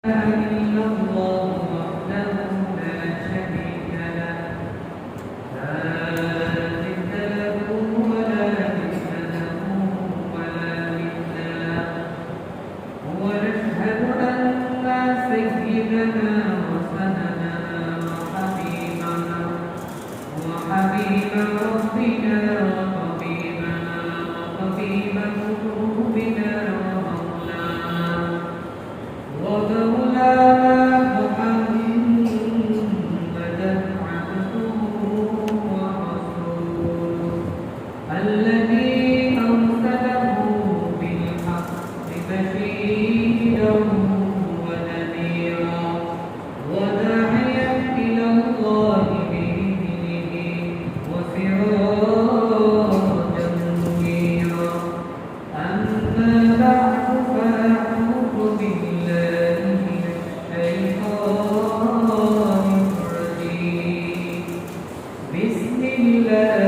إلا الله وحده لا شريك له لا ند له ولا مثل له ولا مثل له ونشهد أن سيدنا وسندنا وحبيب ربنا وطبيب قلوبنا ومولانا محمدا عبده ورسوله الذي أرسله بالحق بشيرا ونذيرا وداعيا إلى الله بإذنه وسراجا منيرا أما بعد فأعوذ بالله من الشيطان الرجيم بسم الله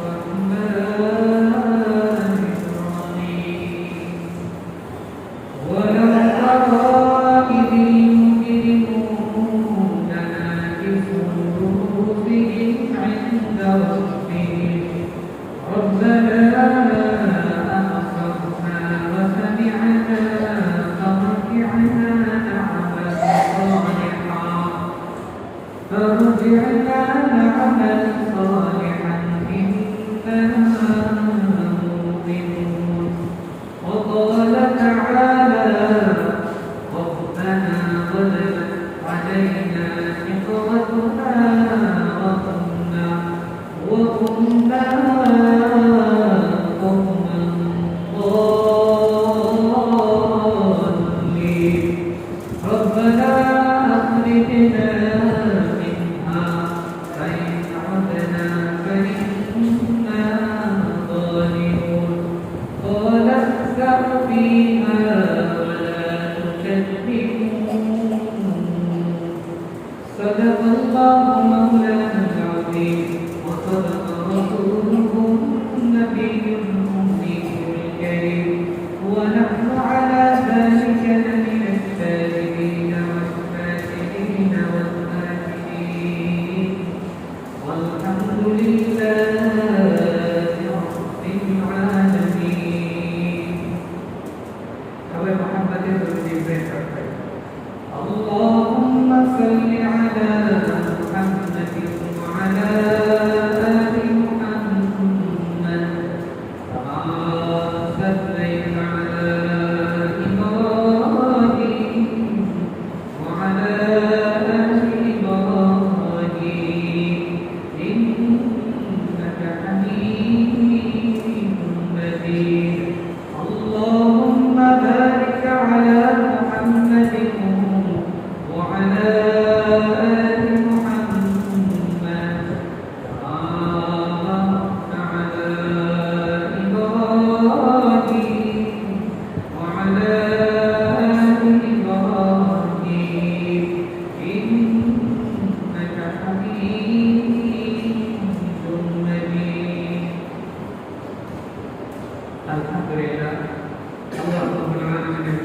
الرحمن الرحيم ولو ترى إذ المجرمون ناكسوا رؤوسهم عند ربهم ربنا أبصرنا وسمعنا فارجعنا نعمل صالحا إنا موقنون وقال تعالى ربنا غلبت علينا شقوتنا وكنا قوما ضالين ربنا أخرجنا منها فإن عدنا فإنا ظالمون قال اخسأوا فيها ولا تكذبون صدق الله مولانا العظيم وصدق رسوله النبي الأمي الكريم ونحن على ذلك لمن الشاهدين والشاكرين والذاكرين والحمد لله رب العالمين أبي محمد اللهم صل على محمد وعلى آل محمد كما صليت على إبراهيم وعلى آل إبراهيم إنك حميد مجيد اللهم بارك على محمد وعلى آل محمد كما باركت على إبراهيم وعلى آل إبراهيم إنك حميد مجيد الحمد لله الله رب العالمين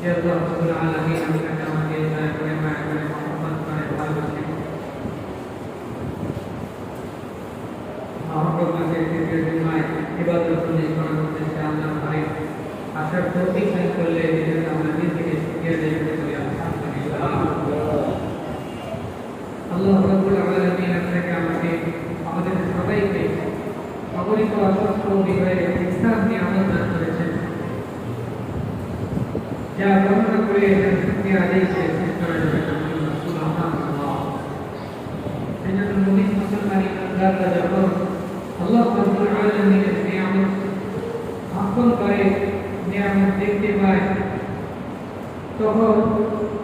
يا رب العالمين أنك وكيلنا كما يقول محمد صلى الله عليه وسلم محبت के दिमाग इबादत करने का इंशाअल्लाह भाई आशा तौफीक है कर ले जैसा मस्जिद के शुक्रिया देने के लिए अल्हम्दुलिल्लाह अल्लाह रब्बुल आलमीन अपने আমাকে আমাদের সবাইকে অগণিত অসংখ্য বিজয়ের ইসলাম নিয়ামত দান করেছেন যা বর্ণনা করে শুকরিয়া আদায় করার জন্য সুবহানাল্লাহ সেজন্য মুমিন মুসলমান ইমানদাররা যখন আল্লাহ রাব্বুল আলামিনের নিয়ামত ভাঙন করে নিয়ামত দেখতে পায় তখন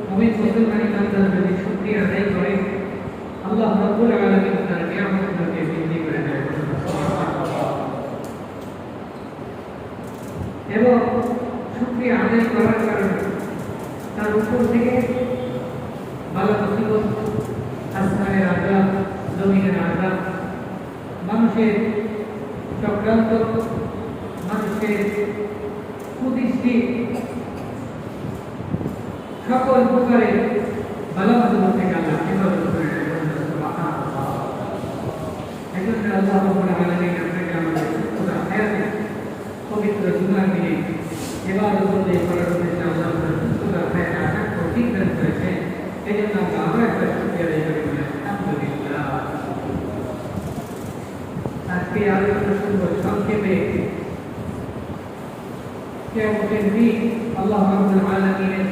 মুমিন মুসলমান ইমানদার যদি শুকরিয়া আদায় করে আল্লাহ রাব্বুল আলামিন তার নিয়ামতগুলোকে বৃদ্ধি করে দেয় এবং শুকরিয়া আদায় করার কারণে তার উপর থেকে ভালো মুসিবত আসমানের আযাব জমিনের আযাব মানুষের চক্রান্ত মানুষের কুদৃষ্টি খুশি সকল প্রকারের ভালোবাসা থেকে আল্লাহ হেফাজত করে রাখবেন। সুবহানাল্লাহ। এজন্য আল্লাহ রাব্বুল আলামিন আপনাকে আমাদের সুস্থতা হায়াতে পবিত্র জুমার দিনে ইবাদত করতে করার উদ্দেশ্যে আল্লাহ আমাদের সুস্থতা হায়াতে আশা তৌফিক দান করেছেন। এজন্য আমরা আরো একটা শুকরিয়া আদায় করি বলি আলহামদুলিল্লাহ। আজকে আলোচনা শুনবো সংক্ষেপে কিয়ামতের দিন আল্লাহ রাব্বুল আলামিনের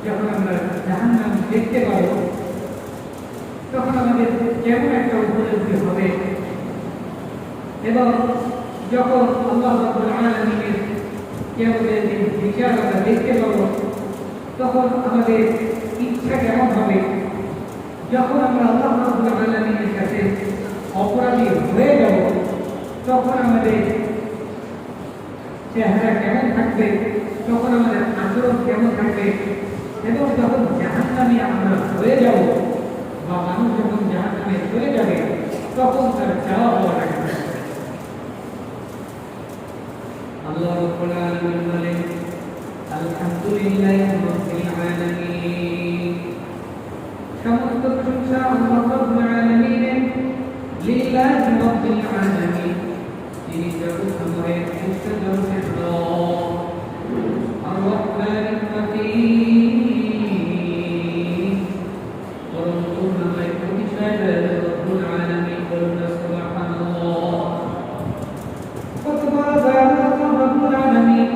যখন আমরা জাহান্নাম দেখতে পাবো তখন আমাদের কেমন একটা উপলব্ধি হবে, এবং যখন আল্লাহ রাব্বুল আলামিনের কিয়ামতের দিন বিচার আমরা দেখতে পাবো তখন আমাদের ইচ্ছা কেমন হবে, যখন আমরা আল্লাহ রাব্বুল আলামিনের কাছে অপরাধী হয়ে যাব তখন আমাদের চেহারা কেমন থাকবে, তখন আমাদের আচরণ কেমন থাকবে, এবং যখন জাহান্নামে আমরা হয়ে যাব বা মানুষ যখন জাহান্নামে চলে যাবে তখন তার চাওয়া পাওয়াটা কেমন থাকবে। আল্লাহ রাব্বুল আলামিন বলেন আলহামদুলিল্লাহি রাব্বিল আলামিন। সমস্ত প্রশংসা আল্লাহ রাব্বুল আলামিনের। লিল্লাহি রাব্বিল আলামিন, যিনি জগৎ সমূহের শ্রেষ্ঠ জগতের রব। আর রহমানির রহিম, পরম করুণাময় অতিশয় দয়ালু রব্বুল আলামিন। বলুন সুবহানাল্লাহ। কত বড় দয়ালু আল্লাহ রব্বুল আলামিন,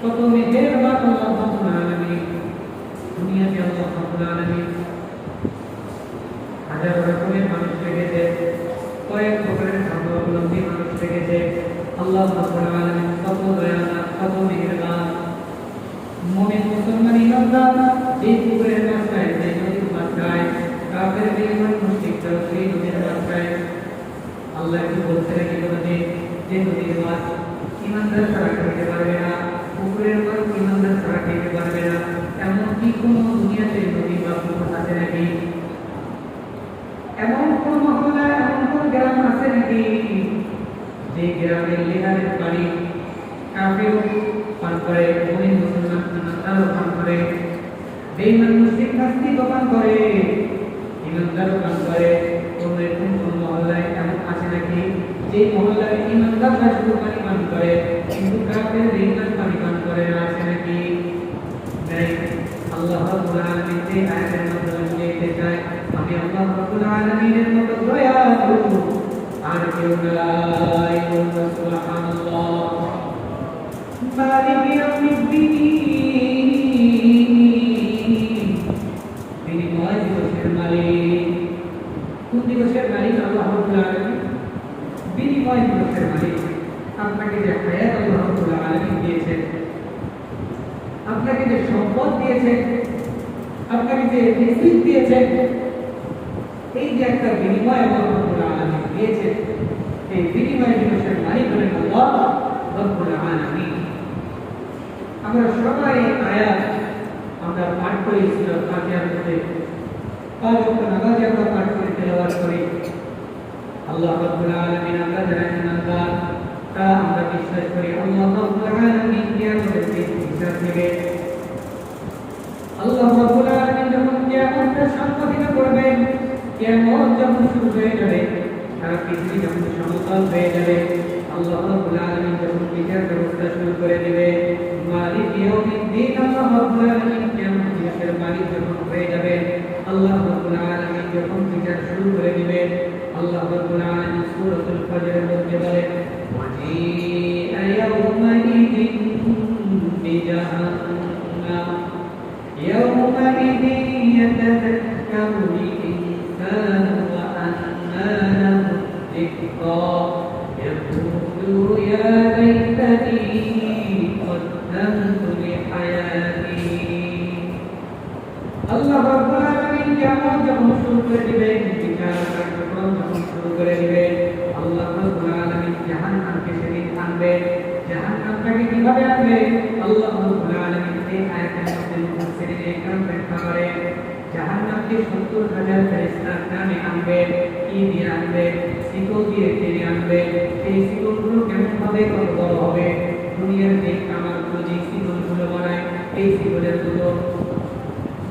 কত মেহেরবান আল্লাহ রব্বুল আলামিন। দুনিয়াতে আল্লাহ রব্বুল আলামিন হাজার রকমের মানুষ রেখেছে, কয়েক প্রকারের ধর্মাবলম্বী মানুষ রেখেছে। আল্লাহ রাব্বুল আলামিন কত দয়াবান, কত মেহেরবান। মুমিন মুসলমান ইমানদার এই পুকুরের মাঝখানে, এই নদীর মাঝখানে, কাফের বেঈমান মুশরিকরা সেই নদীর মাঝখানে। আল্লাহ কি বলতে নাকি বলতে যে নদীর মাছ ইমানদার ছাড়া খেতে পারবে না, পুকুরের মাছ ইমানদার ছাড়া খেতে পারবে না, এমন কি কোনো দুনিয়াতে নদী বা পুকুর আছে নাকি? এমন কোন মহল্লা, এমন কোন গ্রাম আছে নাকি যে গ্রামের লেহারের বাড়ি কাফের পান করে, মুমিন মুসলমান ইমানদারও পান করে, বেঈমান মুশরিক নাস্তিক পান করে, ইমানদারও পান করে? কোন এরকম কোন মহল্লায় এমন আছে নাকি যে মহল্লায় ইমানদাররা শুধু পানি পান করে কিন্তু কাফের বেঈমান পানি পান করে না? আছে নাকি? নাই। আল্লাহ রাব্বুল আলামিন এই আয়াতের মাধ্যমে বলতে চায়, আমি আল্লাহ রাব্বুল আলামিনের মতো দয়ালু আর কেউ নাই। সুবহানাল্লাহ। মালিক ইয়াউমিদ্দিন, বিনিময় দিবসের মালিক। কোন দিবসের মালিক? আল্লাহ রাব্বুল আলামিন বিনিময় দিবসের মালিক। আপনাকে যে হায়াত আল্লাহ রাব্বুল আলামিন দিয়েছেন, আপনাকে যে সম্পদ দিয়েছেন, আপনাকে যে রিজিক দিয়েছেন, এই যে একটা বিনিময় আল্লাহ রাব্বুল আলামিন দিয়েছেন, এই বিনিময় দিবসের মালিক হলেন আল্লাহ রাব্বুল আলামিন। আমরা সবাই আয়াত আমরা পাঠ করি সূরা ফাতিহার মধ্যে, 5 ওয়াক্ত নামাজে আমরা পাঠ করি, তেলাওয়াত করি। আল্লাহ রাব্বুল আলামিন আমরা যারা ইমানদার তা আমরা বিশ্বাস করি আল্লাহ রাব্বুল আলামিন কিয়ামতের দিন হিসাব নেবে। আল্লাহ রাব্বুল আলামিন যখন কিয়ামতের সংগঠিত করবেন, কিয়ামত যখন শুরু হয়ে যাবে, সারা পৃথিবী যখন সমতল হয়ে যাবে, আল্লাহ রাব্বুল আলামিন যখন বিচার ব্যবস্থা শুরু করে দেবে, মালিক ইয়াউমিদ্দিন, আল্লাহ রাব্বুল আলামিন কিয়ামত দিবসের মালিক যখন হয়ে যাবে, আল্লাহ রাব্বুল আলামিন যখন বিচার শুরু করে দেবে, আল্লাহ রাব্বুল আলামিন সূরাতুল ফজরের মধ্যে বলেন, ওয়াজিআ ইয়াউমাইদিন বিজাহান্নাম ইয়াউমাইদিন ইয়াতাযাক্কারুল ইনসানু ওয়া আন্না লাহু যিকরা ইয়াকুলু ইয়া লাইতানি কদ্দামতু লিহায়াতি। আল্লাহ রাব্বুল আলামিন কিয়ামত যখন শুরু করে দিবেন, বিচার কার্যক্রম যখন শুরু করে দিবেন, আল্লাহ রাব্বুল আলামিন জাহান্নামকে সেদিন আনবেন। জাহান্নামটাকে কিভাবে আনবে? আল্লাহ রাব্বুল আলামিন এই আয়াতের মধ্যে মুফাসসিরিন একরাম ব্যাখ্যা করেন, জাহান্নামকে 70,000 ফেরেশতার নামে আনবে। কি দিয়ে আনবে? শিকল দিয়ে টেনে আনবে। এই শিকলগুলো কেমন হবে? কত বড় হবে? দুনিয়ার যে কামারগুলো শিকলগুলো,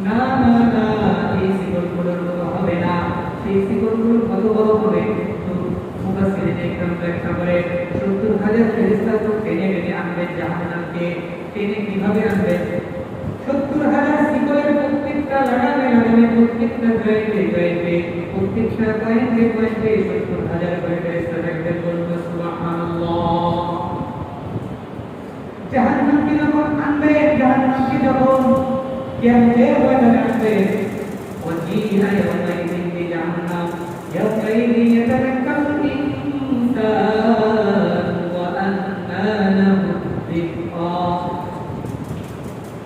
না না না, এই শিকলগুলোর মতো হবে না, সেই শিকলগুলো কত বড় হবে। মুফাসসিরিন একরাম ব্যাখ্যা করে ৭০,০০০ ফেরেশতা তো টেনে টেনে আনবেন জাহান্নামকে। টেনে কিভাবে আনবেন? ৭০,০০০ শিকলের প্রত্যেকটা লাগামে লাগামে, প্রত্যেকটা জয়েন্টে জয়েন্টে, প্রত্যেকটা পয়েন্টে পয়েন্টে ৭০,০০০ করে ফেরেশতা থাকবেন। বলুন সুবহানাল্লাহ। জাহান্নামকে যখন আনবেন, জাহান্নামকে যখন কিয়ামতের ময়দানে আনবেন, ওয়াজিহা ইয়াওমাইযিন বিজাহান্নাম ইয়াওমাইযিন ইয়াতাযাক্কারুল ইনসানু ওয়া আন্না লাহু যিকরা।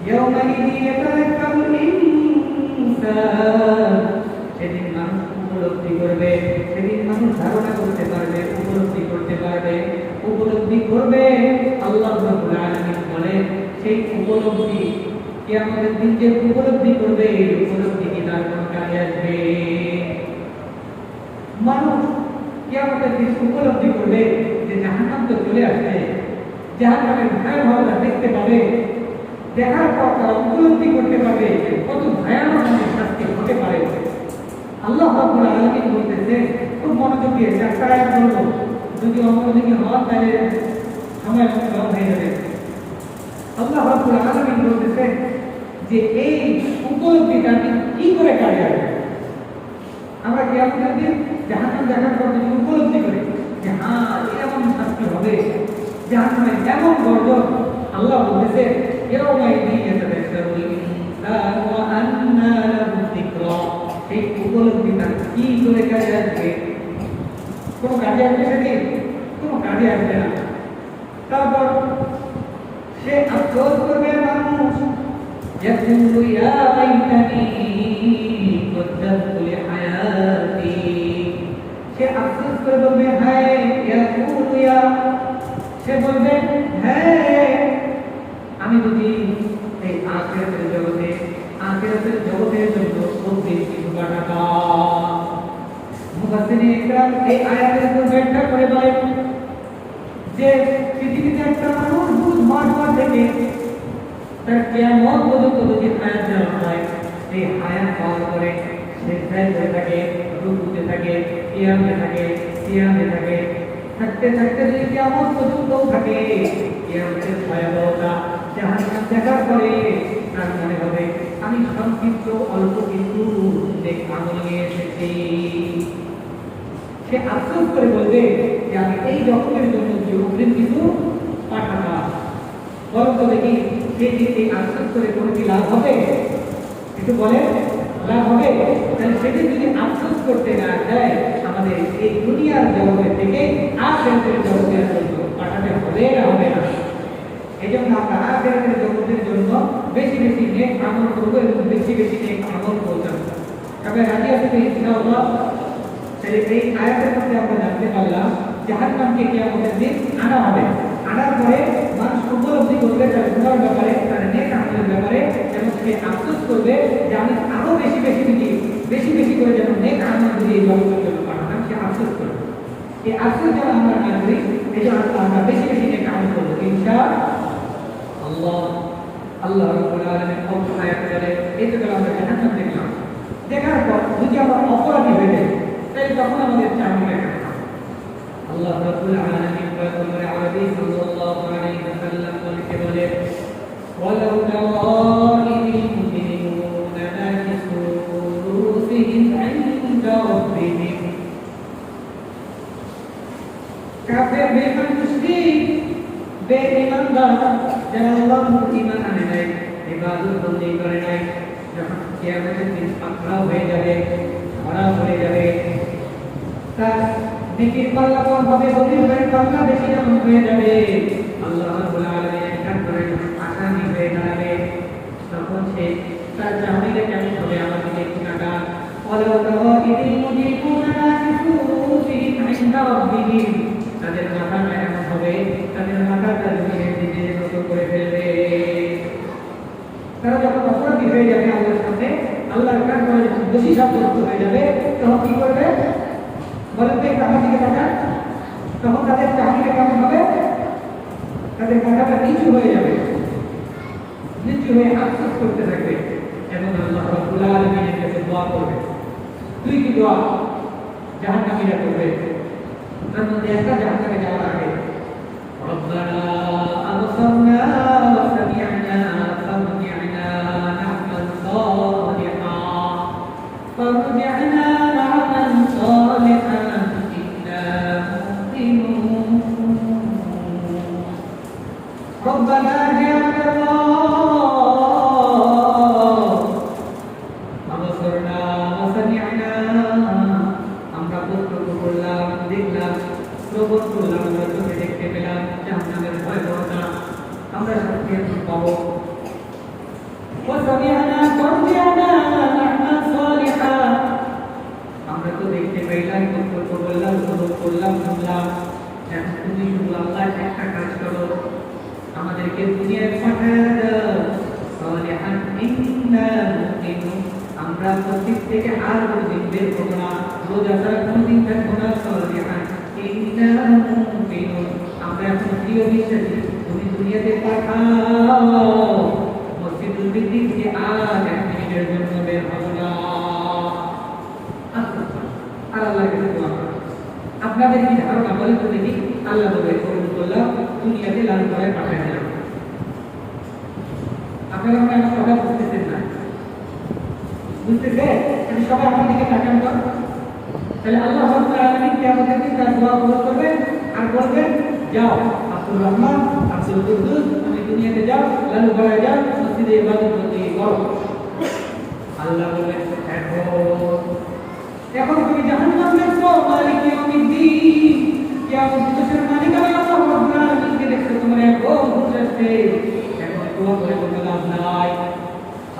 ইয়াওমাইযিন ইয়াতাযাক্কারুল ইনসান, সেদিন মানুষ উপলব্ধি করবে, সেদিন মানুষ ধারণা করতে পারবে, উপলব্ধি করতে পারবে, উপলব্ধি করবে। আল্লাহ রাব্বুল আলামিন বলেন, সেই উপলব্ধি কিয়ামতের দিন যে উপলব্ধি করবে, এই উপলব্ধি কি তার কোনো কাজে আসবে? মানুষ কিয়ামতের দিন উপলব্ধি করবে যে জাহান্নাম তো চলে আসছে, জাহান্নামের ভয়াবহতা দেখতে পাবে। দেখার পর তারা উপলব্ধি করতে পারবে যে কত ভয়ানক শাস্তি হতে পারে। আল্লাহ রাব্বুল আলামিন বলতেছে, খুব মনোযোগ দিয়ে চারটা আয়াত বলবো, যদি অমনোযোগী হন তাহলে সময় কম হয়ে যাবে। আল্লাহ রাব্বুল আলামিন বলতেছে যে এই উপলব্ধিটা কি করে কাজে আসবে। আমরা কিয়ামতের দিন জাহান্নাম দেখার পর যদি উপলব্ধি করি যে হ্যাঁ এরকম শাস্তি হবে, জাহান্নামে এমন গর্জন, আল্লাহ বলতেছে ইয়াওমাইযিন ইয়াতাযাক্কারুল ইনসানু ওয়া আন্না লাহু যিকরা। এই উপলব্ধিটা কি করে কাজে আসবে? কোনো কাজে আসবে সেদিন? কোনো কাজে আসবে না। তারপর সে আফসোস করবে মানুষ, ইয়াকুলু ইয়া লাইতানি কদ্দামতু লিহায়াতি। সে আফসোস করে বলবে হায়, ইয়াকুলু ইয়া, সে বলবে হ্যাঁ আমি যদি এই আখিরাতের জগতের জন্য অগ্রিম কিছু পাঠাতাম। মুফাসসিরিন একরাম এই আয়াতের উপর ব্যাখ্যা করে বলেন যে পৃথিবীতে একটা মানুষ বুঝ হওয়া থেকে তার কিয়ামত পর্যন্ত যদি হায়াত দেওয়া হয়, এই হায়াত পাওয়ার পরে সিজদায় পড়ে থাকে, রুকুতে থাকে, কিয়ামে থাকে, সিয়ামে থাকে, থাকতে থাকতে যদি কিয়ামত পর্যন্তও থাকে, কিয়ামতের ভয়াবহতা জাহান্নাম দেখার পরে তার মনে হবে আমি সংক্ষিপ্ত অল্প কিছু নেক আমল নিয়ে এসেছি। সে আফসোস করে বলবে যে আমি এই জগতের জন্য যে অগ্রিম কিছু পাঠাতাম। বরং তবে কি সে যে এই আফসোস করে কোনো কি লাভ হবে? একটু বলে লাভ হবে? তাহলে সেদিন যদি আফসোস করতে না যায়, আমাদের এই দুনিয়ার জগতের থেকে আখিরাতের জগতের জন্য পাঠাতে হবে না হবে না? এই জন্য আমরা আখিরাতের জগতের জন্য বেশি বেশি নেক আমল করবো এবং বেশি বেশি নেক আমল করতাম। তবে রাজি আছে তো ইনশাআল্লাহ। তাহলে এই আয়াতের মধ্যে আমরা জানতে পারলাম জাহান্নামকে কিয়ামতের দিন আনা হবে। আনার পরে মানুষ উপলব্ধি করবে তার গুনার ব্যাপারে, তার নেক আমলের ব্যাপারে, এবং সে আফসোস করবে যে আমি আরো বেশি বেশি করে যেন নেক আমল যদি এই জগতের জন্য পাঠাতাম, সে আফসোস করবে। এই আফসোস যেন আমরা না করি, এই জন্য আমরা বেশি বেশি নেক আমল করবো ইনশাআল্লাহ। আল্লাহ রাব্বুল আলামিন আয়াতে বলে, এই তো আমরা জাহান্নাম দেখলাম, দেখার পর যদি আমরা অপরাধী হয়ে যাই তাহলে তখন আমাদের চাকরিটা কেন? আল্লাহ রাব্বুল আলামিন পয়গম্বর আরবি সাল্লাল্লাহু আলাইহি ওয়াসাল্লাম বলে ওয়ালাউ তারাইল মুজরিমুনা নাকিসু রুসিহিম ইনদা রাব্বিহিম। কাফের বেঈমান মুশরিক বেঈমানদার যারা আল্লাহর ঈমান আনে নাই, ইবাদত বন্দী করে নাই, যখন কিয়ামতের দিন পাকড়াও হয়ে যাবে, ধরা পড়ে যাবে, তার নেকির পাল্লা কম হবে, বদীর পাল্লা বেশি যেমন হয়ে যাবে, আল্লাহ রাব্বুল আলামিন একটা করে আসামি হয়ে দাঁড়াবে, তখন সে তার চাহনিটা কেমন হবে? আমার দিকে ঠিকানা ওয়ালাউ তারাইল মুজরিমুনা নাকিসু রুসিহিম ইনদা রাব্বিহিম। তাদের মাথাটা এমন হবে, তাদের মাথাটা জমিনের দিকে নত করে ফেলবে। তারা যখন অপরাধী হয়ে যাবে আল্লাহর সামনে, আল্লাহর কাছে যখন দোষী সাব্যস্ত হয়ে যাবে, তখন কি করবে বলেন তো? আমার দিকে তাকান, তখন তাদের চাহিদা কেমন হবে? তাদের মাথাটা নিচু হয়ে যাবে, নিচু খুশি হয়ে আফসোস করতে থাকবে এবং আল্লাহ রাব্বুল আলামিনের কাছে দোয়া করবে। দুইটি দোয়া জাহান্নামীরা করবে, তার মধ্যে একটা জাহান্নামে যাওয়ার আগে রব্বানা আবসারনা ওয়া সামি'না ফারজি'না না'মাল সালিহান ফারজি'না না'মাল সালিহান ইন্না মুকিনুন রব্বানা ইয়া শ্রবণ করলাম, আমরা চোখে দেখতে পেলাম জাহান্নামের ভয়াবহতা, আমরা শাস্তি এখন পাবো। আমরা তো দেখতে পাইলাম, কর্তব্য বললাম, শ্রবণ করলাম, শুনলাম। এখন তুমি শুধু আল্লাহ একটা কাজ করো, আমাদেরকে দুনিয়ায় পাঠায় দাও। সালিহান ইন্না মুকিনুন, আমরা মসজিদ থেকে আর কোনদিন বের হবো না, রোজা ছাড়া কোনদিন থাকবো না। সালিহান আমরা এখন প্রিয় বিশ্বাসী, তুমি দুনিয়াতে পাঠাও। মসজিদুল বিদ্যুৎ থেকে আজ 1 মিনিটের জন্য বের হবো না। আর আল্লাহর কাছে দোয়া করো। আপনাদের কি ধারণা বলে তো দেখি? আল্লাহ বলে কবুল করলাম, দুনিয়াতে লাল করে পাঠায় দিলাম। আপনারা মনে হয় কথা বুঝতেছেন না, বুঝতেছে? সবাই আমার দিকে তাকান তো। তাহলে আল্লাহ রাব্বুল আলামিন কিয়ামতের দিন তার দোয়া কবুল করবেন আর বলবেন, যাও আব্দুর রহমান, আব্দুল কুদ্দুস, তুমি দুনিয়াতে যাও, লালু গড়ায় যাও, মসজিদে ইবাদত করো। আল্লাহ বলবেন, এখন তুমি জাহান্নাম দেখছো, মালিক ইয়াউমিদ্দিন, কিয়ামত দিবসের মালিক আমি আল্লাহ রাব্বুল আলামিনকে দেখছো, তোমার এখন বুঝাচ্ছে, এখন দোয়া করে কোনো লাভ নাই।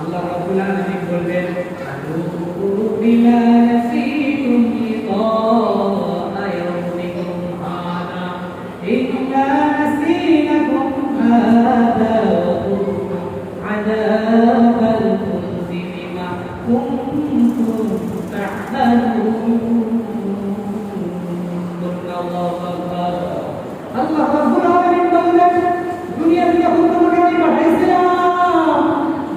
আল্লাহ রাব্বুল আলামিন বলবেন, আযুকু বিমা নাসিতুম লিকাআ ইয়াউমিকুম হাযা ইন্না নাসীনাকুম হাযা ওয়া যুকুম আযাবাল খুলদি বিমা কুনতুম তা'মালুন। আল্লাহু আকবার। আল্লাহ রাব্বুল আলামিন বললেন, দুনিয়াতে যখন তোমাকে আমি পাঠাইছিলাম,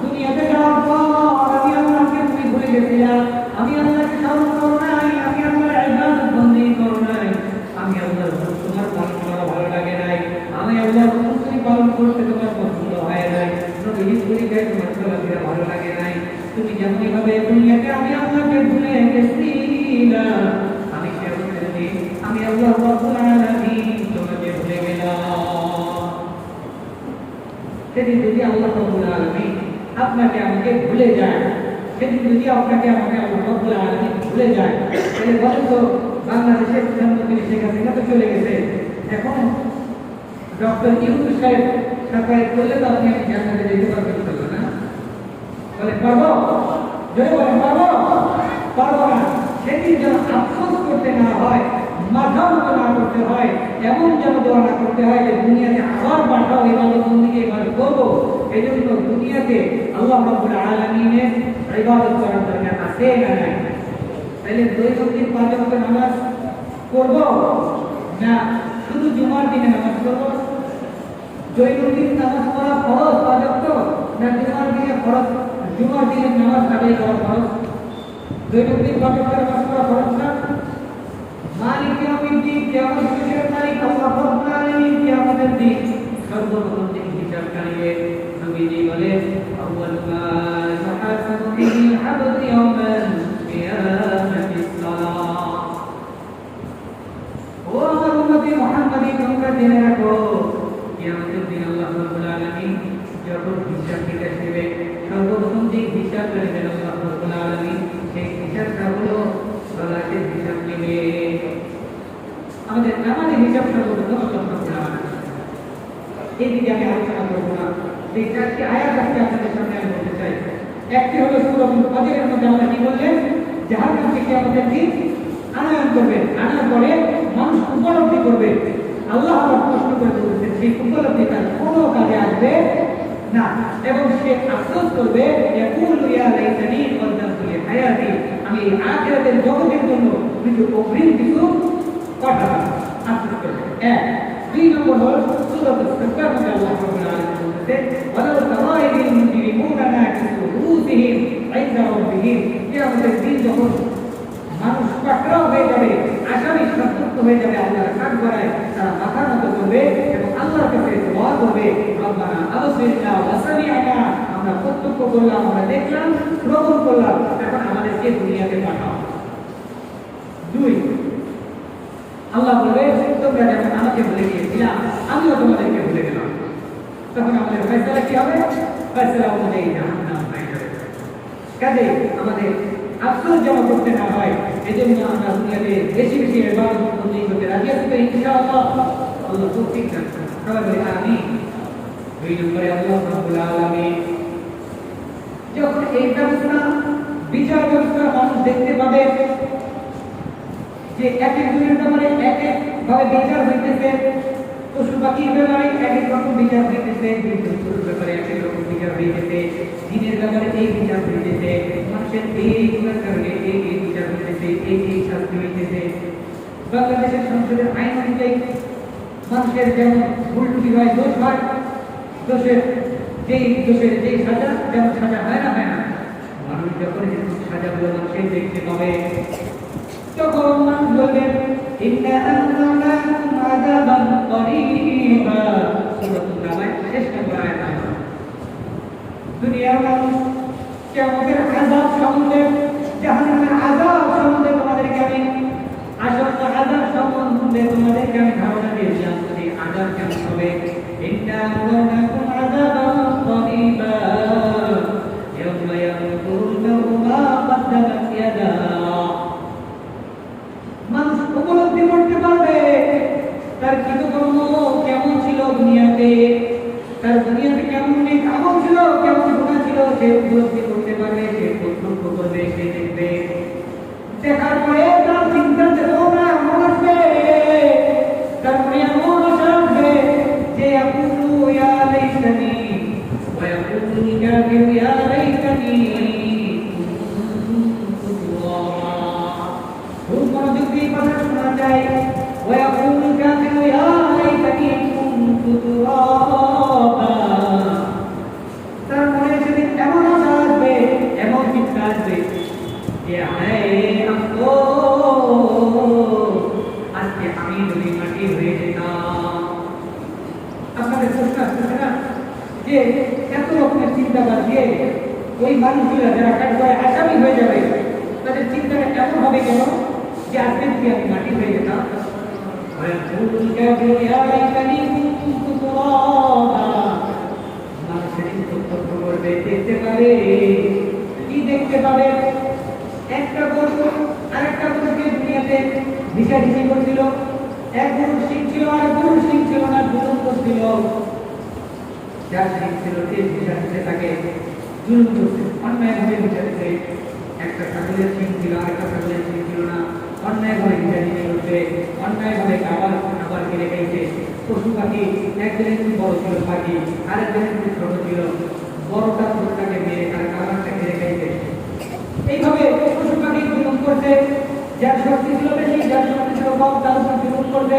দুনিয়াতে যাওয়ার পর আমি আল্লাহকে তুমি ভুলে গেছিলাম, আমি আল্লাহকে স্মরণ করো নাই, আমি আল্লাহর ইবাদত বন্দেগী করো নাই, আমি আল্লাহর হুকুম তোমার পালন করা ভালো লাগে নাই, আমি আল্লাহর হুকুম তুমি পালন করতে তোমার পছন্দ হয় নাই, নবীর তরিকায় তোমার চলাফেরা ভালো লাগে নাই। তুমি যেমন এভাবে দুনিয়াতে আমি আল্লাহকে ভুলে গেছিলাম, আমি কিয়ামতের দিন আমি আল্লাহ রাব্বুল আলামিন তোমাকে ভুলে গেলাম। সেদিন যদি আল্লাহ রাব্বুল আলামিন আপনাকে আমাকে ভুলে যায়, সেদিন যদি আপনাকে আমাকে আল্লাহ রাব্বুল আলামিন ভুলে যায়, তাহলে বলেন তো, বাংলাদেশের প্রধানমন্ত্রী শেখ হাসিনা তো চলে গেছে, এখন ডক্টর ইউনূস সাহেব সাফাই করলে তো আপনি জান্নাতে যেতে পারবেন না? বলে পারবো? জোরে বলেন পারবো? পারবো না। সেদিন যেন আফসোস করতে না হয়, মাথা মতো না করতে হয়, এমন যেন দোয়া না করতে হয় যে দুনিয়াতে আবার পাঠাও, ইবাদত বন্দেগী এবার করবো। এই জন্য দুনিয়াতে আল্লাহ রাব্বুল আলামিনের ইবাদত করার দরকার আছে না নাই? তাহলে দৈনন্দিন 5 ওয়াক্ত নামাজ করবো না শুধু জুমার দিনে নামাজ করবো? দৈনন্দিন নামাজ পড়া ফরজ 5 ওয়াক্ত, না জুমার দিনে ফরজ, জুমার দিনে নামাজ আদায় করা ফরজ? দৈনন্দিন 5 ওয়াক্ত নামাজ পড়া ফরজ না? মালিক ইয়াউমিদ্দিন, কিয়ামত দিবসের মালিক আল্লাহ রাব্বুল আলামিন কিয়ামতের দিন সর্বপ্রথম যে হিসাব কারিয়ে নবীজি বলেন, আউয়ালু মা ইউহাসাবু বিহিল আবদু ইয়াওমাল কিয়ামাতিস সালাহ। ও আমার উম্মতি মুহাম্মাদি, তোমরা জেনে রাখো, কিয়ামতের দিন আল্লাহ রাব্বুল আলামিন যখন হিসাব নিকাশ নেবে, সর্বপ্রথম যে হিসাব নেবেন আল্লাহ রাব্বুল আলামিন, সেই হিসাবটা হলো সালাতের হিসাব নেবে। আমাদের নামাজের হিসাব সর্বপ্রথম আল্লাহ রাব্বুল আলামিন। এই দিকে আমি আলোচনা করবো না, এই 4টি আয়াত আজকে আপনাদের সামনে আমি বলতে চাই। একটি হলো সূরাতুল ফাজরের মধ্যে আল্লাহ কি বললেন? জাহান্নাম থেকে কিয়ামতের দিন আনয়ন করবেন, আনার পরে মানুষ উপলব্ধি করবে। আল্লাহ আবার প্রশ্ন করে বলছেন, সেই উপলব্ধি তার কোনো কাজে আসবে না, এবং সে আফসোস করবে, ইয়াকুলু ইয়া লাইতানি কদ্দামতু লি হায়াতি, আমি আখিরাতের জগতের জন্য কিছু অগ্রিম কিছু পাঠালাম, আফসোস করবে। 1 2 নম্বর হল সূরাতুল ফাজরের মধ্যে আল্লাহ রাব্বুল আলামিন বলতেছে, ওয়ালাউ তারা ইযিল মুজরিমুন গভীর। কিয়ামতের দিন যখন মানুষ পাকড়াও হয়ে যাবে, আসামি সাব্যস্ত হয়ে যাবে, আল্লাহর কাঠ করায় তারা মাথা নত করবে এবং আল্লাহর কাছে দোয়া করবে, রব্বানা আবসিরনা ওয়া সামি'না, আমরা প্রত্যক্ষ করলাম, আমরা দেখলাম, শ্রবণ করলাম, এখন আমাদেরকে দুনিয়াতে পাঠাও। দুই, আল্লাহ বলবে তোমরা যেমন আমাকে ভুলে গিয়েছিলাম আমিও তোমাদেরকে ভুলে গেলাম। তখন আমাদের ফয়সালা কি হবে? ফয়সালা অনুযায়ী জাহান্নাম হয়ে যাবে। কাজে আমাদের আফসোস যেন করতে না হয়, এজন্য আমরা দুনিয়াতে বেশি বেশি ইবাদত বন্দেগি করতে রাজি আছি তো ইনশাআল্লাহ। আল্লাহ তৌফিক দান করুন, সবাই বলি আমিন। দুই নম্বরে আল্লাহ রাব্বুল আলামিন যখন এই ব্যবস্থা, বিচার ব্যবস্থা মানুষ দেখতে পাবে যে এক একজনের ব্যাপারে এক এক ভাবে বিচার হইতেছে, পশু পাখির ব্যাপারে এক এক রকম বিচার হইতেছে, জীবজন্তুর ব্যাপারে এক এক রকম বিচার হইতেছে, দিনের ব্যাপারে এই বিচার হইতেছে, মানুষের এই গুণের কারণে এই বিচার হইতেছে, এই শাস্তি হইতেছে। বাংলাদেশের সংসদের আইন অনুযায়ী মানুষের যেমন ভুল ত্রুটি হয়, দোষ হয়, দোষের যেই সাজা যেমন সাজা হয় না, মানুষ যখন এরকম সাজাগুলো মানুষের দেখতে পাবে তখন মানুষ বলবেন ইন্না আনজালনাকুম আযাবান করিবা। সূরাতুন নাবায় শেষ নম্বর আয়াত। দুনিয়ার মানুষ কিয়ামতের আযাব সম্বন্ধে, জাহান্নামের আযাব সম্বন্ধে তোমাদেরকে আমি আসন্ন আযাব সম্বন্ধে তোমাদেরকে আমি ধারণা দিয়েছিলাম, যে আযাব কেমন হবে। ইন্না আনজালনাকুম আযাবান করিবা ইয়াওমা ইয়ানজুরুল মার'উ মা কদ্দামাত ইয়াদাহু। মানুষ উপলব্ধি করতে পারবে তার কৃতকর্ম কেমন ছিল দুনিয়াতে, তার দুনিয়াতে কেমন নেক আমল ছিল, কেমন গুনাহ ছিল, সে উপলব্ধি করতে পারবে, সে প্রত্যক্ষ করবে, সে দেখবে। দেখার পরে তার চিন্তাতে ওরা এমন আসবে, তার মনে এমন আশা আসবে যে ইয়াকুলু ইয়া লাইতানি ওয়া ইয়াকুলুল কাফিরু ইয়া লাইতানি। কথা শোনা যায়, ওয়াকুলুল কাফিরু ইয়া লাইতানি কুনতু তুরাবা। তার মনে সেদিন এমন আশা আসবে, এমন চিন্তা আসবে যে হায় আফসোস, আজকে আমি যদি মাটি হয়ে যেতাম। আপনাদের প্রশ্ন আসছে না যে এত রকমের চিন্তা বাদ দিয়ে ওই মানুষগুলো যারা কাঠগড়ায় আসামি হয়ে যাবে তাদের চিন্তাটা এমন হবে কেন যে আজকে যদি আমি মাটি হয়ে যেতাম। ওয়াকুলুল কাফিরু ইয়া লাইতানি কুনতু তুরাবা। মানুষ সেদিন প্রত্যক্ষ করবে, দেখতে পাবে। কি দেখতে পাবে? একটা গরু আরেকটা গরুকে দুনিয়াতে ভিসাভিসি করছিল, এক গরুর শিং ছিল আর গরুর শিং ছিল না, জুলুম করছিল। যার শিং ছিল সে ভিসাভিসি তাকে জুলুম করছে, অন্যায়ভাবে ভিসাভিসি। একটা ছাগলের শিং ছিল আর একটা ছাগলের শিং ছিল না, অন্যায়ভাবে ভিসাভিসি করছে, অন্যায়ভাবে খাবার কিনে খাইছে। পশু পাখি একজনের একটু বড় ছিল পাখি, আরেকজনের একটু ছোট ছিল, বড়টা ছোটটাকে মেরে তার খাবারটা কিনে খাইছে। এইভাবে পশু পাখি জুলুম করছে, যার শক্তি ছিল বেশি, যার শক্তি ছিল কম, তার উপর জুলুম করবে।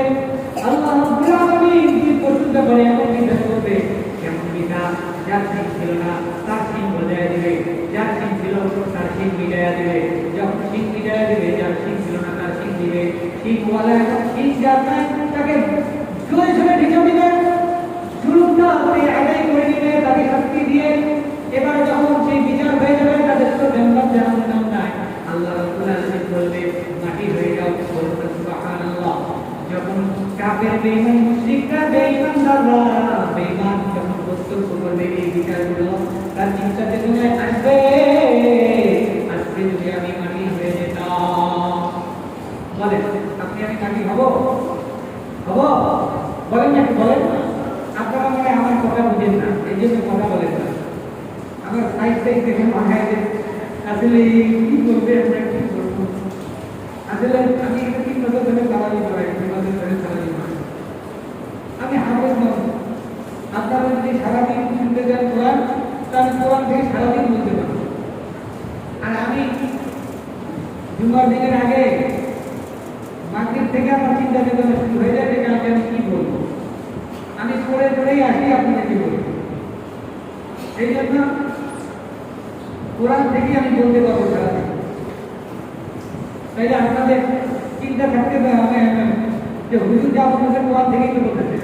আল্লাহ রাব্বুল আলামিন দুই পশুর ব্যাপারে এমন বিচার করবে, কেমন বিচার? যার শিং ছিল না তার শিং বজায় দিবে, যার শিং ছিল তার শিং মিটাইয়া দিবে। যখন শিং মিটাইয়া দিবে, যার শিং ছিল না তার শিং দিবে। শিংওয়ালা শিং যার নাই তাকে জোরে জোরে ঢিকে দিবে, জুলুমটা আদায় করে নিবে, তাকে শাস্তি দিয়ে। এবার যখন সেই বিচার হয়ে যাবে, তাদের তো জাহান্নাম নাই। আল্লাহ রাব্বুল আলামিন বলবে মাটি হয়ে যাও, বলবে সুবহানাল্লাহ। যখন কাফের বেঈমান মুশরিকরা বেঈমানদাররা বেঈমান যখন প্রত্যক্ষ করবে এই বিচারগুলো, তার চিন্তাতে মনে আসবে আজকে যদি আমি মাটি হয়ে যেতাম। বলেন আপনি আমি মাটি হব? বলেন না, বলেন। আপনারা মনে আমার কথা বুঝেন না, এই জন্য কথা বলেন না। আমার সাইড দেখে মাথায় আসলে কি করবে, আমরা কি করবো। আসলে আমি একটা 3 বছর ধরে চালালি করাই, 2 বছর ধরে চালালি করাই। আমি হাফেজ মানুষ। আপনারা যদি সারাদিন শুনতে যান কোরআন, তাহলে কোরআন থেকে সারাদিন বলতে পারবো। আর আমি জুমার দিনের আগে মাগরিব থেকে আমার চিন্তা চেতনা শুরু হয়ে যায় যে কালকে আমি কি বলবো। আমি পড়েই আসি আপনাদেরকে বলবো। এই জন্য কোরআন থেকে আমি বলতে পারবো সারাদিন। তাইলে আপনাদের চিন্তা থাকতে হবে যে হুজুর যা বলতেছে কোরআন থেকেই তো বলতেছে,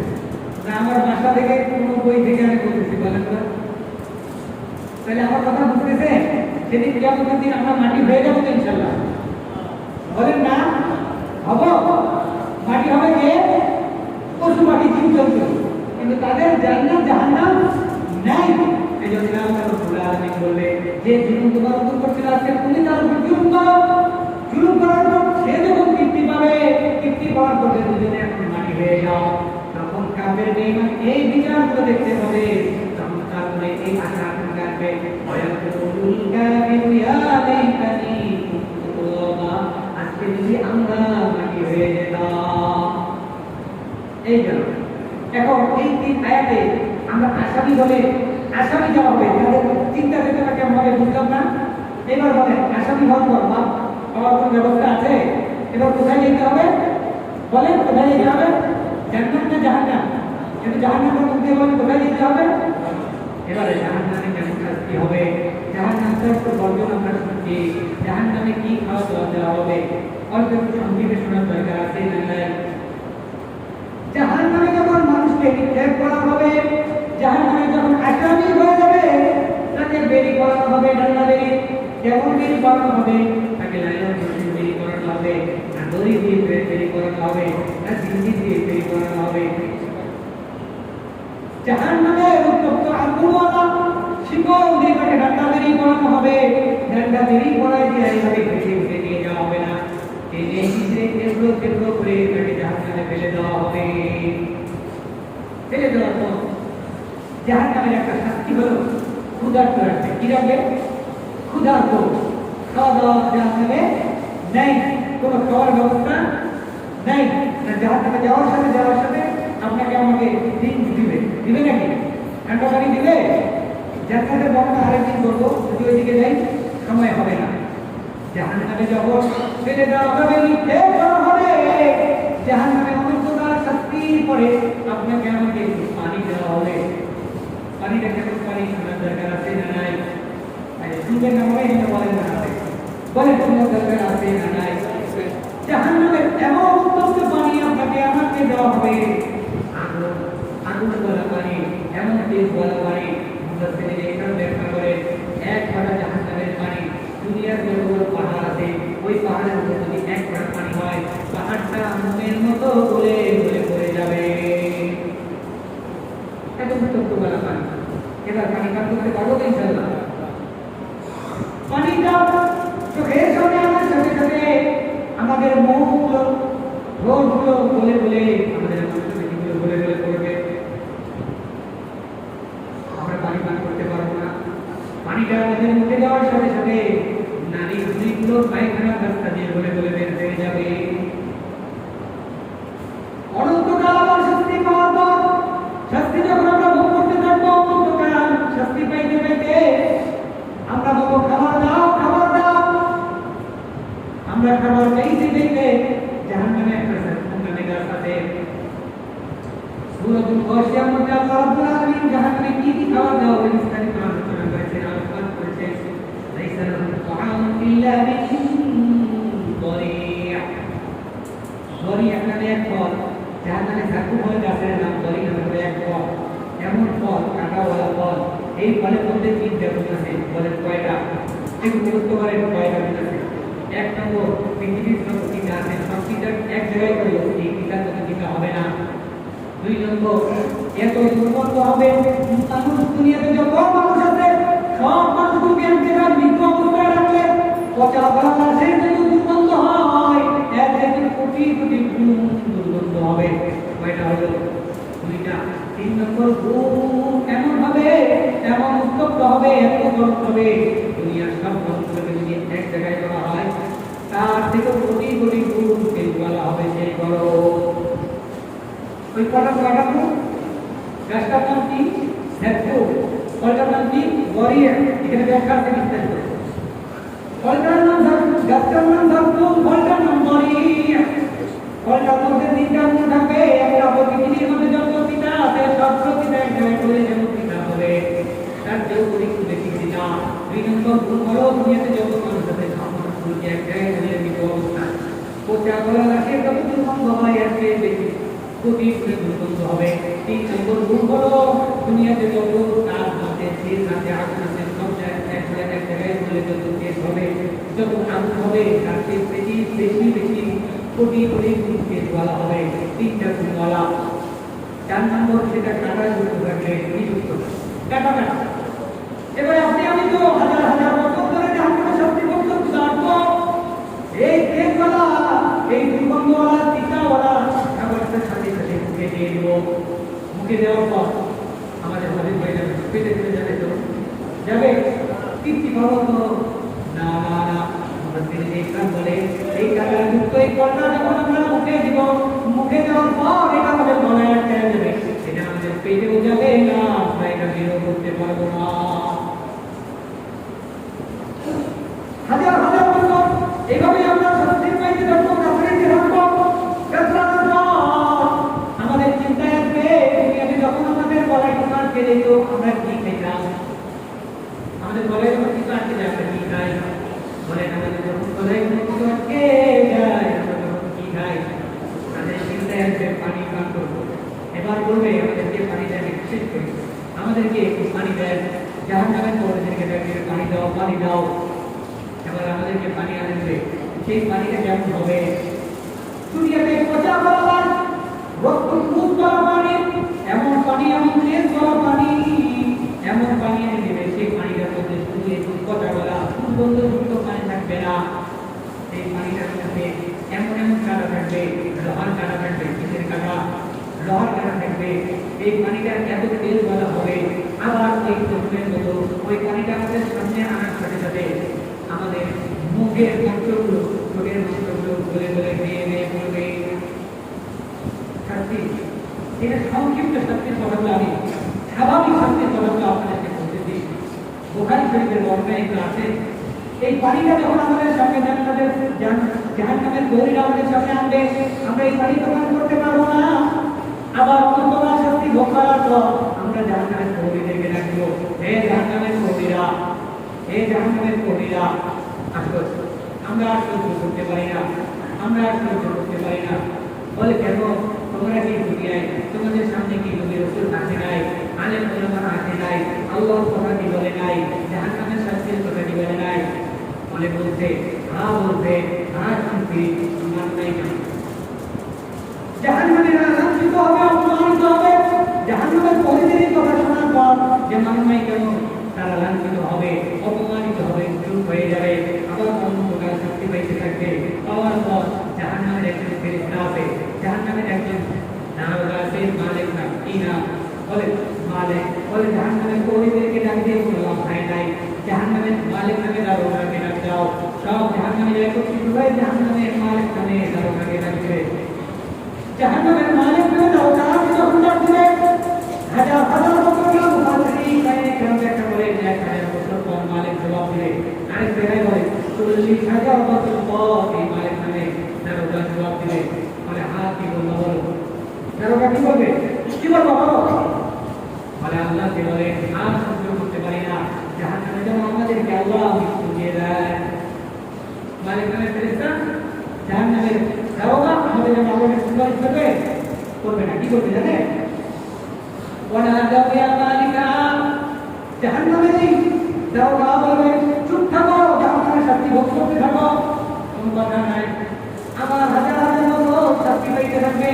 না আমার বাসা থেকে কোনো বই থেকে আমি বলতেছি, বলেন তো? তাহলে আমার কথা বুঝতেছে? সেদিন কিয়ামতের দিন আমরা মাটি হয়ে যাবো তো ইনশাআল্লাহ, বলেন না? হব? মাটি হবে কে? পশু পাখি জীবজন্তু, কিন্তু তাদের জান্নাত জাহান্নাম নাই। এই জন্য আল্লাহ রাব্বুল আলামিন বললে যে জুলুম তোমার উপর করছিল আজকে তুমি তার উপর জুলুম করো, জুলুম করার পর সে যখন তৃপ্তি পাবে, তৃপ্তি পাওয়ার পরে দুজনে এখন মাটি হয়ে যাও, তখন কাফের বেঈমান এই বিচারগুলো দেখতে হবে, তখন তারপরে এই আশা আকাঙ্ক্ষা আসবে, ওয়ায়াকুলুল কাফিরু ইয়া লাইতানি কুনতু তুরাবা, আজকে যদি আমরা মাটি হয়ে যেতাম। এই গেল। এখন এই তিন আয়াতে আমরা আসামি বলে আসামি যাওয়া হবে, তাদের চিন্তা চেতনা কেমন হবে বুঝলাম না। এবার বলেন আসামি হওয়ার পর পাওয়ার কোনো ব্যবস্থা আছে? এবার কোথায় যেতে হবে বলেন? কোথায় যেতে হবে? জান্নাত না জাহান্নাম? কিন্তু জাহান্নামের মধ্যে বলেন কোথায় যেতে হবে? এবারে জাহান্নামে কেমন শাস্তি হবে, জাহান্নামটা একটু বর্জন আমরা শুনছি, জাহান্নামে কি খাওয়া দাওয়া দেওয়া হবে, অল্প একটু সংক্ষেপে শোনার দরকার আছে না নাই? জাহান্নামে যখন মানুষকে নিক্ষেপ করা হবে, জাহান্নামে যখন আসামি হয়ে যাবে, তাকে বেরি করানো হবে, ডান্ডা বেরি। কেমন বেরি করানো হবে? তাকে লাইন দিয়ে বেরি করানো হবে, না দড়ি দিয়ে বেরি করানো হবে, না জিঞ্জির দিয়ে বেরি করানো হবে। জাহান্নামে উত্তপ্ত আগুনওয়ালা শিকল দিয়ে তাকে ডান্ডা বেরি করানো হবে, ডান্ডা বেরি করায় দিয়ে এইভাবে ঘেটে ঘেটে নিয়ে যাওয়া হবে না, টেনে হিচড়ে কেবলো কেবলো করে তাকে জাহান্নামে ফেলে দেওয়া হবে। ফেলে দেওয়ার পর জাহান্নামের একটা শাস্তি হলো ক্ষুধার্ত রাখবে। কি রাখবে? ক্ষুধার্ত। খাওয়া দাওয়া জাহান্নামে নেই, কোনো খাওয়ার ব্যবস্থা নেই। জাহান্নামে যাওয়ার সাথে আপনাকে আমাকে ড্রিঙ্ক দিবে, দিবে নাকি? ঠান্ডা পানি দিবে? জান্নাতের বর্ণনা আরেকদিন করবো, যদি ওইদিকে যাই সময় হবে না। জাহান্নামে যখন ফেলে দেওয়া হবে, নিক্ষেপ করা হবে, জাহান্নামে অনন্তকাল শাস্তির পরে আপনাকে আমাকে পানি দেওয়া হবে। পানিটা কেমন পানি শোনার দরকার আছে না নাই? শুনবেন না মনে হয় বলেন না, বলেন শোনার দরকার আছে না নাই? জাহান্নামে এমন উত্তপ্ত পানি আপনাকে আমাকে দেওয়া হবে, আগুন বলা পানি, এমন তেজ বলা পানি। মুফাসসিরিন এখানে ব্যাখ্যা করে এক ফোঁটা জাহান্নামের পানি দুনিয়ার যত বড় পাহাড় আছে, ওই পাহাড়ের উপর যদি এক ফোঁটা পানি হয়, পাহাড়টা মোমের মতো গলে গলে পড়ে যাবে। এত উত্তপ্ত বলা পানি। এবার পানি পান করতে পারবো তো ইনশাআল্লাহ? পানিটা চোখের সামনে আমার সাথে সাথে আমাদের মুখগুলো ঠোঁটগুলো গলে গলে আমাদের মাংসপেশিগুলো গলে গলে পড়বে, আমরা পানি পান করতে পারবো না। পানিটা আমাদের মুখে যাওয়ার সাথে সাথে নারীর গুলো পায়খানার রাস্তা দিয়ে গলে গলে বের হয়ে যাবে। অনন্তকাল আমার শাস্তি পাওয়ার পর, শাস্তি যখন আমরা ভোগ করতে থাকবো, অনন্তকাল শাস্তি পাইতে পাইতে আমরা বলবো খাবার দাও, খাবার দাও। আমরা খাবার চাইতে চাইতে জাহান্নামে একটা জাহান্নামে গাছ আছে। সূরাতুল গাশিয়ার মধ্যে আল্লাহ রাব্বুল আলামিন জাহান্নামে কি কি খাবার দেওয়া হবে বিস্তারিত আলোচনা করেছেন, আলোচনা করেছেন। লাইসা লাহুম তাআমুন ইল্লা মিন দরিয়া। দরিয়া নামে এক ফল, জাহান্নামে থাকু ফল গাছের নাম দরিয়া নামে এক ফল। এমন ফল, কাঁটাওয়ালা ফল, এই ফলের মধ্যে তিনটা গুণ আছে। বলেন কয়টা? একটু গুরুত্ব করেন কয়টা গুণ আছে? এক নম্বর, পৃথিবীর যত টিকা আছে সব টিকা এক জায়গায় করে এই টিকার মতো টিকা হবে না। দুই নম্বর, এত দুর্গন্ধ হবে, মানুষ দুনিয়াতে যত মানুষ আছে সব মানুষগুলোকে এক জায়গায় মৃত অবস্থায় রাখলে পচা বাতাসের যে দুর্গন্ধ হয়, এক জায়গায় কোটি কোটি গুণ দুর্গন্ধ হবে। কয়টা হলো? দুইটা। তিন নম্বর, এমন হবে, এমন উত্তপ্ত হবে, এত গরম হবে, দুনিয়ার সব মানুষগুলোকে যদি এক জায়গায় করা হয় তার থেকে কোটি কোটি গুণ তেল বলা হবে সেই গরম। ওই কয়টা গুণ? গাছটার নাম কি? দেখো ফলটার নাম কি? গরিয়া। এখানে ব্যাখ্যা আছে বিস্তারিত। ফলটার নাম গাছটার নাম ধরকুন, ফলটার নাম গরিয়া। ফলটার মধ্যে তিনটা গুণ থাকবে। একটা পৃথিবীর মধ্যে যত পিতা আছে সব পিতা এক জায়গায় করে যেমন পিতা হবে, তার চেয়েও অনেক বেশি পিতা। দুই নম্বর গুণ হলো দুনিয়াতে যত মানুষ আছে সবগুলোকে এক জায়গায় ধরে নিতে অবস্থায় পচা গলা রাখে তত দুর্গন্ধ হয় এর চেয়ে বেশি কোটি কোটি দুর্গন্ধ হবে। তিন নম্বর গুণ হলো দুনিয়াতে যত কাজ আছে তেল আছে আগুন আছে সব জায়গায় এক জায়গায় ধরে যত কেস হবে যত আগুন হবে তার চেয়ে বেশি বেশি বেশি কোটি কোটি কেস বলা হবে। তিনটা গুণ বলা। 4 নম্বর সেটা কাটা যুক্ত থাকলে কি যুক্ত কাটা কাটা। এবারে আপনি আমি তো হাজার হাজার বছর ধরে জাহান্নামের শাস্তি ভোগ করতে এই তেলওয়ালা এই দুর্গন্ধওয়ালা তিতাওয়ালা খাবারটার সাথে সাথে মুখে দিয়ে দিব। মুখে দেওয়ার পর আমাদের হজম হয়ে যাবে, পেটে চলে যাবে তো যাবে তৃপ্তি পাবো তো না না না। আমরা দেখলাম বলে এই কালার যুক্ত এই কলটা যখন আমরা মুখে দিব, মুখে দেওয়ার পর এটা আমাদের গলায় আটকে যাবে, এটা আমাদের পেটেও যাবে না, আমরা এটা বেরো করতে পারবো না। হাজার হাজার বছর এইভাবে আমরা শাস্তির পাইতে থাকবো, কাফেরকে থাকবো, কাফেরানোর পর আমাদের চিন্তায় আসবে দুনিয়াতে যখন আমাদের গলায় কিছু আটকে যেত আমরা কি খাইতাম। আমাদের গলায় যখন কিছু আটকে যায় আমরা কি খাই বলেন? আমাদের যখন গলায় কিছু আটকে যায় আমরা তখন কি খাই? আমাদের চিন্তায় আসবে পানি পান করবো। এবার বলবে আমাদেরকে পানি দেন, শেষ করি আমাদেরকে একটু পানি দেন। জাহান্নামের পরিদেরকে দেখবে পানি দাও পানি দাও। এবার আমাদেরকে পানি আনবে, সেই পানিটা কেমন হবে? দুনিয়াতে পচা গলা রক্ত দুধ গলা পানি, এমন পানি এমন তেজ গলা পানি, এমন পানি এনে দেবে সেই পানিটার মধ্যে শুধু এই পচা গলা দুর্গন্ধযুক্ত পানি থাকবে না। সেই পানিটার মধ্যে এমন এমন কাঁটা থাকবে, লোহার কাঁটা থাকবে, কিসের কাঁটা? লোহার কাঁটা থাকবে। এই পানিটা এত তেজ গলা হবে। আবার ওই চোখের মতো ওই পানিটা আমাদের সামনে আনার সাথে সাথে আমাদের মুখের মাংসগুলো চোখের মাংসগুলো গলে গলে ভেঙে ভেঙে পড়বে। শাস্তি এটা সংক্ষিপ্ত শাস্তির কথাগুলো আমি স্বাভাবিক শাস্তির কথাগুলো আপনাদেরকে বলতেছি। বুখারী শরীফের বর্ণনা এগুলো আছে। এই পানিটা যখন আমাদের সামনে জাহান্নামের গৌরীরা আমাদের সামনে আনবে, আমরা এই পানি পান করতে পারবো না। আবার অন্তরা শাস্তি ভোগ করার পর আমরা জাহান্নামের গৌরীদেরকে ডাকবো, হে জাহান্নামের গৌরীরা, হে জাহান্নামের গৌরীরা আসো। আমরা আর সহ্য করতে পারি না, আমরা আর সহ্য করতে পারি না। বলে কেন? তোমরা কি দুনিয়ায় তোমাদের সামনে কি নবীর রাসূল আসে নাই, আলেম ওলামা আসে নাই, আল্লাহর কথা কি বলে নাই, জাহান্নামের শাস্তির কথা কি বলে নাই? বলে বলছে হ্যাঁ, বলছে হ্যাঁ শুনছি, মান নাই কেন? জাহান্নামের লাঞ্ছিত হবে, অপমানিত হবে। জাহান্নামের পরিস্থিতির কথা শোনার পর যে মান নাই কেন, তারা লাঞ্ছিত হবে, অপমানিত হবে, চুপ হয়ে যাবে। আবার অন্য প্রকার শাস্তি পাইতে থাকবে। পাওয়ার পর জাহান্নামের একজন ফেরেশতা আছে, জাহান্নামের একজন দারোগা আছে, মালিক না কি না বলে মালিক, বলে জাহান্নামের কর্মীদেরকে ডাক দিয়ে কোনো লাভ হয় নাই, জাহান্নামের মালিক নামে দারোগাকে ডাক দাও। সব জাহান্নামের একত্রিত হয়ে জাহান্নামের মালিক নামে দারোগাকে ডাক দেবে। জাহান্নামের মালিক নামে দারোগাকে যখন ডাক দেবে, হাজার হাজার বছর মুফাসসিরিন কায়নে কেরাম একটা বলে 1000 বছর পর মালিক জবাব দিবে। আরেক জায়গায় বলে 40,000 বছর পর এই মালিক নামে দারোগা জবাব দিবে। বলে হ্যাঁ কি বলবো বলো? দারোগা কি বলবে? কি বলবো বলো? বলে আল্লাহ কে বলে আর সহ্য করতে পারি না, জাহান্নামে যেন আমাদেরকে আল্লাহ মৃত্যু দিয়ে দেয়। মালিক নামে ফেরেশতা জাহান্নামের দারোগা আমাদের যেন আল্লাহকে সুপারিশ করবে না, কি করবে জানে? ونادوا يا مالك জাহান্নামের এই দারোগা বলবে চুপ থাকো, জাহান্নামের শাস্তি ভোগ করতে থাকো, কোনো কথা নাই। আবার হাজার হাজার বছর শাস্তি পাইতে থাকবে।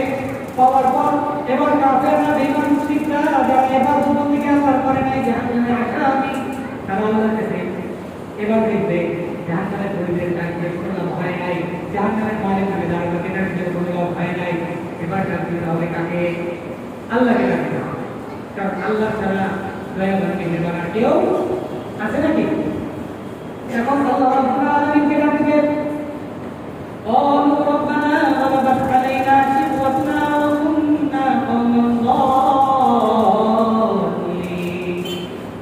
পাওয়ার পর এবার কাফেররা, বেঈমান মুশরিকরা যারা এবার বন্দীকে আল্লাহ করে নাই, জাহান্নামের আসামি, তারা আল্লাহর কাছে এবার দেখবে জাহান্নামের পরিবেশ ডাকতে কোনো লাভ হয় নাই, জাহান্নামের মালিক নামে দারোগাকে ডাকতে কোনো লাভ হয় নাই। এবার ডাকতে হবে কাকে? আল্লাহকে ডাকতে হবে। কারণ আল্লাহ ছাড়া দয়াবানকে নেবার কেউ আছে নাকি? এখন আল্লাহ রাব্বুল আলামিনকে ডাকবে, قالوا ربنا غلبت علينا شقوتنا وكنا قوما ضالين।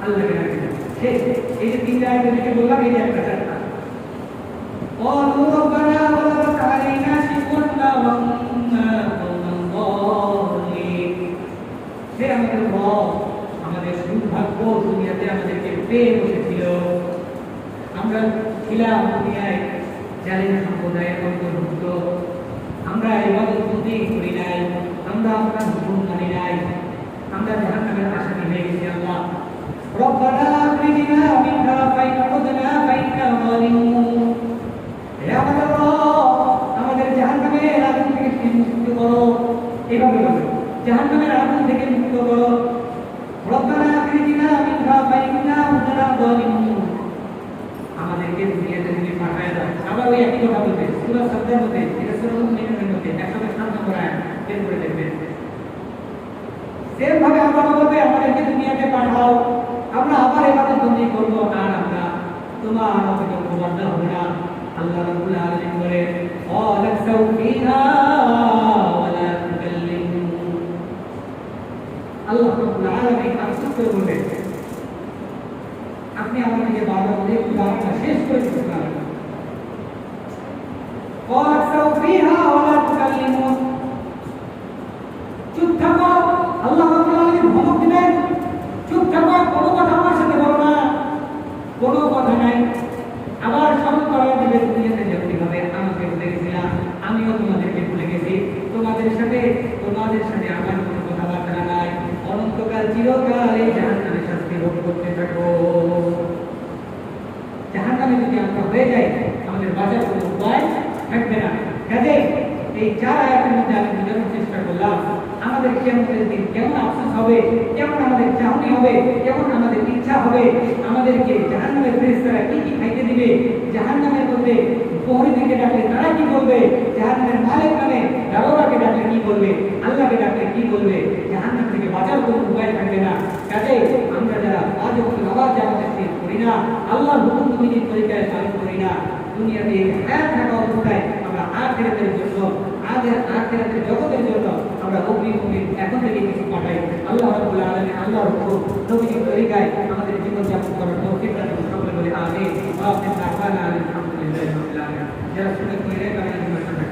আল্লাহকে ডাকবে। এই যে তিন আয়াত থেকে বললাম, এই যে একটা কথা, قالوا ربنا غلبت علينا شقوتنا وكنا قوما ضالين। হে আমাদের রব, আমাদের দুর্ভাগ্য দুনিয়াতে আমাদেরকে পেয়ে বসেছিল, আমরা ছিলাম দুনিয়ায় জালিম সম্প্রদায়ের অন্তর্ভুক্ত, আমরা ইবাদত বন্দেগী করি নাই, আমরা আপনার হুকুম মানি নাই, আমরা জাহান্নামের আসামি হয়ে গেছি। আল্লাহ রব্বানা আখরিজনা মিনহা ফাইন উযনা ফাইন্না যালিমুন, হে আমাদের রব, আমাদের জাহান্নামের আগুন থেকে মুক্ত করো। এভাবে বলো, জাহান্নামের আগুন থেকে মুক্ত করো। রব্বানা আখরিজনা মিনহা ফাইন্না উযনা যালিমুন, আমাদেরকে দুনিয়াতে তুমি পাঠায় দাও। আবার ওই একই কথা বলতে সূরা সাজদার মধ্যে, এটা সূরা মুমিনের মধ্যে 107 নম্বর আয়াত বের করে দেখবেন। সেম ভাবে আল্লাহ বলবে আমাদেরকে দুনিয়াতে পাঠাও, আমরা আবার ইবাদত বন্দেগী করব, আর আমরা তোমার থেকে খবরদার হব না। আল্লাহ রাব্বুল আলামিন বলে ওয়ালাকসাউ ফিহা ওয়ালা তুকাল্লিমুন, আল্লাহ রাব্বুল আলামিন আফসোস করে বলবেন আপনি আমাদেরকে বারবার বলে উদাহরণটা শেষ করে দিতে পারেন। ওয়ালাকসাউ ফিহা ওয়ালা তুকাল্লিমুন, চুপ থাকো, আল্লাহ রাব্বুল আলামিন ধমক দিবেন, চুপ থাকো, কোনো কথা আমার সাথে বলো না, কোনো কথা নাই। আবার স্মরণ করাই দিবে দুনিয়াতে যেমনি ভাবে আমাকে ভুলে গেছিলাম, আমিও তোমাদেরকে ভুলে গেছি, তোমাদের সাথে আমার কোনো কথাবার্তা নাই, অনন্তকাল চিরকাল এই জাহান্নামের শাস্তি ভোগ করতে থাকো। জাহান্নামে যদি আমরা হয়ে যাই আমাদের বাঁচার কোনো উপায় থাকবে না। কাজে এই 4 আয়াতের মধ্যে আমি বোঝানোর চেষ্টা করলাম আমাদের কিয়ামতের দিন কেমন আফসোস হবে, কেমন আমাদের চাহনি হবে, কেমন আমাদের ইচ্ছা হবে, আমাদেরকে জাহান্নামের ফেরেশতারা কি কি খাইতে দিবে, জাহান্নামের মধ্যে প্রহরীদেরকে ডাকলে তারা কি বলবে, জাহান্নামের মালিক নামে দারোগাকে ডাকলে কি বলবে, আল্লাহকে ডাকলে কি বলবে, জাহান্নাম থেকে বাঁচার কোনো উপায় থাকবে না। কাজে আমরা যারা আজ অব্দি নামাজ জামাতে শেষ করি না, আল্লাহর হুকুম বিধির তরিকায় পালন করি না, দুনিয়াতে হায়াত থাকা অবস্থায় আমরা আখিরাতের জন্য আখিরাতের জগতের জন্য আমরা অগ্নিমুখী এখন থেকে কিছু পাঠাই। আল্লাহ রাব্বুল আলামিন আল্লাহর হুকুম নবীর তরিকায় আমাদের জীবন যাপন করার তৌফিক দান করুন। সকলে বলে আমিন। ওয়া আখিরু দাওয়ানা আলহামদুলিল্লাহি রাব্বিল আলামিন। যারা শুনে কইরে